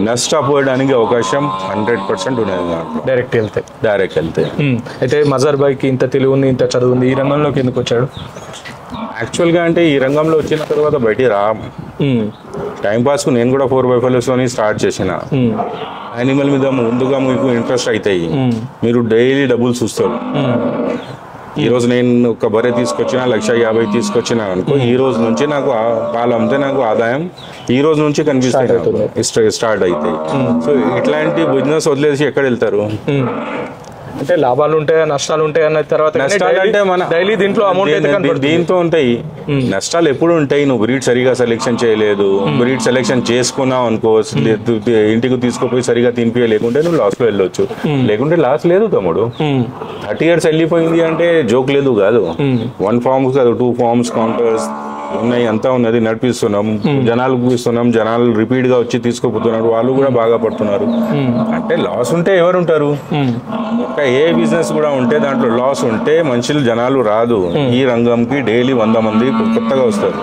నష్టపోయడానికి అవకాశం 100% ఉన్నది. డైరెక్ట్ వెళ్తే అయితే మజార్ భాయ్కి ఇంత తెలివి ఉంది, ఇంత చదువు ఉంది, ఈ రంగంలోకి ఎందుకు వచ్చాడు? యాక్చువల్గా అంటే ఈ రంగంలో వచ్చిన తర్వాత బయటికి టైంపాస్కు నేను కూడా 4x5 స్టార్ట్ చేసిన. యానిమల్ మీద ముందుగా మీకు ఇంట్రెస్ట్ అవుతాయి, మీరు డైలీ డబ్బులు చూస్తారు. ఈ రోజు నేను ఒక బర్రె తీసుకొచ్చిన 1,50,000 తీసుకొచ్చిన అనుకో, ఈ రోజు నుంచి నాకు పాలు అమ్మితే నాకు ఆదాయం ఈ రోజు నుంచి కనిపిస్తుంది, స్టార్ట్ అవుతాయి. సో ఇట్లాంటి బిజినెస్ వదిలేసి ఎక్కడ వెళ్తారు? అంటే లాభాలు ఉంటాయా నష్టాలు ఉంటాయి అన్న తర్వాత నష్టాలు అంటే మన డైలీ దీంట్లో అమౌంట్ దీంతో ఉంటాయి. నష్టాలు ఎప్పుడు ఉంటాయి, నువ్వు బ్రీడ్ సరిగా సెలెక్షన్ చేయలేదు, బ్రీడ్ సెలెక్షన్ చేసుకున్నావు అనుకో, ఇంటికి తీసుకుపోయి సరిగా తినిపించలేకుంటే నువ్వు లాస్ లో వెళ్ళొచ్చు. లేకుంటే లాస్ లేదు తమ్ముడు. 30 years వెళ్ళిపోయింది అంటే జోక్ లేదు కాదు. 1 farm కాదు, 2 farms కౌంటర్స్ ఉన్నాయి, అంతా ఉన్నది, నడిపిస్తున్నాం, జనాలకు ఇస్తున్నాం, జనాలు రిపీట్ గా వచ్చి తీసుకుపోతున్నారు, వాళ్ళు కూడా బాగా పడుతున్నారు. అంటే లాస్ ఉంటే ఎవరు ఉంటారు? ఏ బిజినెస్ కూడా ఉంటే దాంట్లో లాస్ ఉంటే మనుషులు జనాలు రాదు. ఈ రంగంకి డైలీ 100 మంది కొత్తగా వస్తారు.